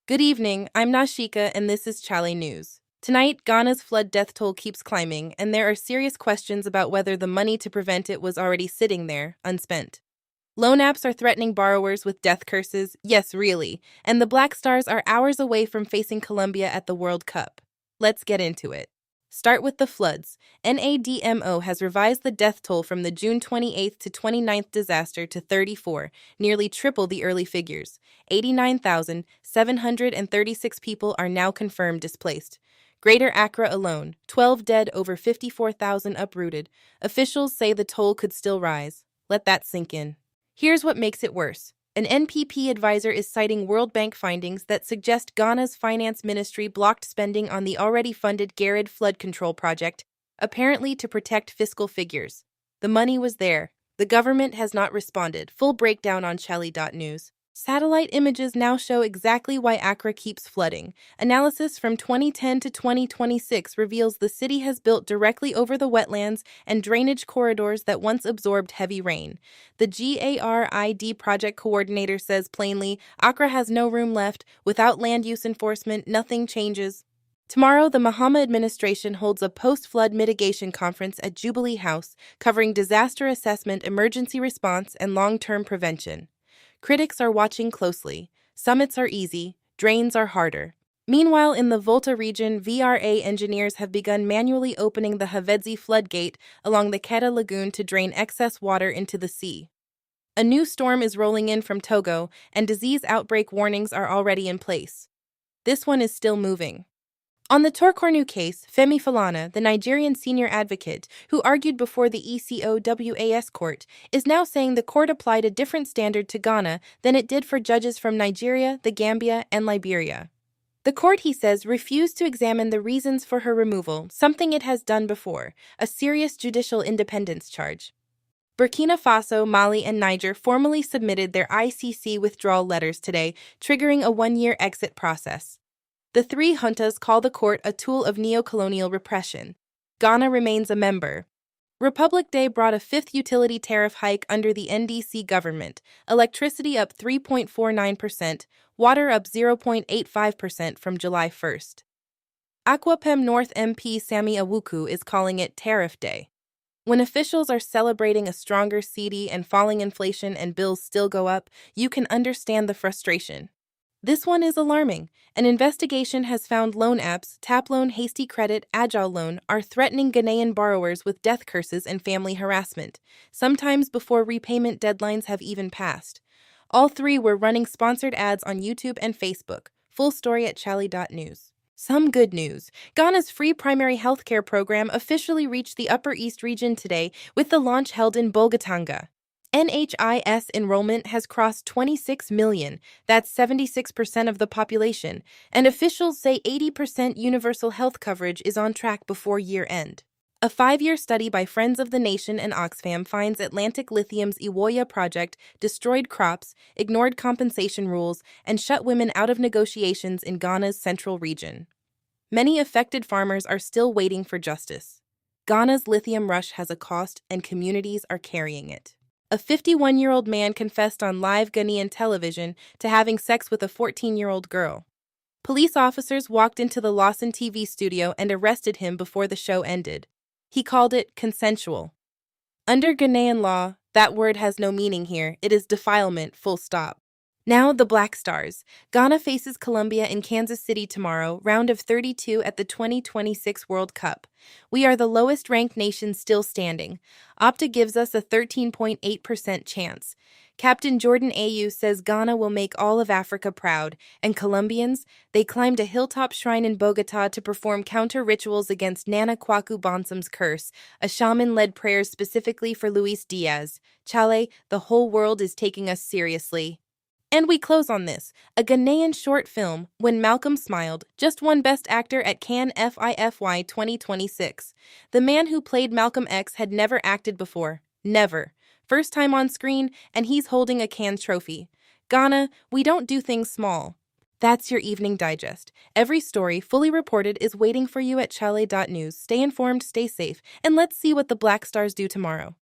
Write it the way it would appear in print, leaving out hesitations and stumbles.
Good evening, I'm Nashika and this is chale.news. Tonight, Ghana's flood death toll keeps climbing, and there are serious questions about whether the money to prevent it was already sitting there, unspent. Loan apps are threatening borrowers with death curses, yes, really, and the Black Stars are hours away from facing Colombia at the World Cup. Let's get into it. Start with the floods. NADMO has revised the death toll from the June 28th to 29th disaster to 34, nearly triple the early figures. 89,736 people are now confirmed displaced. Greater Accra alone, 12 dead, over 54,000 uprooted. Officials say the toll could still rise. Let that sink in. Here's what makes it worse. An NPP advisor is citing World Bank findings that suggest Ghana's finance ministry blocked spending on the already funded Garrod flood control project, apparently to protect fiscal figures. The money was there. The government has not responded. Full breakdown on chale.news. Satellite images now show exactly why Accra keeps flooding. Analysis from 2010 to 2026 reveals the city has built directly over the wetlands and drainage corridors that once absorbed heavy rain. The GARID project coordinator says plainly, Accra has no room left. Without land use enforcement, nothing changes. Tomorrow, the Mahama administration holds a post-flood mitigation conference at Jubilee House covering disaster assessment, emergency response, and long-term prevention. Critics are watching closely. Summits are easy, drains are harder. Meanwhile, in the Volta Region, VRA engineers have begun manually opening the Havedzi floodgate along the Keta lagoon to drain excess water into the sea. A new storm is rolling in from Togo, and disease outbreak warnings are already in place. This one is still moving. On the Torkornoo case, Femi Falana, the Nigerian senior advocate who argued before the ECOWAS Court, is now saying the court applied a different standard to Ghana than it did for judges from Nigeria, the Gambia, and Liberia. The court, he says, refused to examine the reasons for her removal, something it has done before, a serious judicial independence charge. Burkina Faso, Mali, and Niger formally submitted their ICC withdrawal letters today, triggering a one-year exit process. The three juntas call the court a tool of neo-colonial repression. Ghana remains a member. Republic Day brought a fifth utility tariff hike under the NDC government, electricity up 3.49%, water up 0.85% from July 1st. Aquapem North MP Sammy Awuku is calling it Tariff Day. When officials are celebrating a stronger cedi and falling inflation and bills still go up, you can understand the frustration. This one is alarming. An investigation has found loan apps, Tap Loan, Hasty Credit, Agile Loan, are threatening Ghanaian borrowers with death curses and family harassment, sometimes before repayment deadlines have even passed. All three were running sponsored ads on YouTube and Facebook. Full story at chale.news. Some good news. Ghana's free primary healthcare program officially reached the Upper East region today with the launch held in Bolgatanga. NHIS enrollment has crossed 26 million, that's 76% of the population, and officials say 80% universal health coverage is on track before year-end. A 5-year study by Friends of the Nation and Oxfam finds Atlantic Lithium's Ewoyaa project destroyed crops, ignored compensation rules, and shut women out of negotiations in Ghana's central region. Many affected farmers are still waiting for justice. Ghana's lithium rush has a cost, and communities are carrying it. A 51-year-old man confessed on live Ghanaian television to having sex with a 14-year-old girl. Police officers walked into the Lawson TV studio and arrested him before the show ended. He called it consensual. Under Ghanaian law, that word has no meaning here. It is defilement, full stop. Now the Black Stars. Ghana faces Colombia in Kansas City tomorrow, round of 32 at the 2026 World Cup. We are the lowest-ranked nation still standing. Opta gives us a 13.8% chance. Captain Jordan Ayew says Ghana will make all of Africa proud. And Colombians? They climbed a hilltop shrine in Bogotá to perform counter-rituals against Nana Kwaku Bonsam's curse. A shaman led prayers specifically for Luis Diaz. Chale, the whole world is taking us seriously. And we close on this. A Ghanaian short film, When Malcolm Smiled, just won Best Actor at Cannes FIFY 2026. The man who played Malcolm X had never acted before. Never. First time on screen, and he's holding a Cannes trophy. Ghana, we don't do things small. That's your evening digest. Every story, fully reported, is waiting for you at chale.news. Stay informed, stay safe, and let's see what the Black Stars do tomorrow.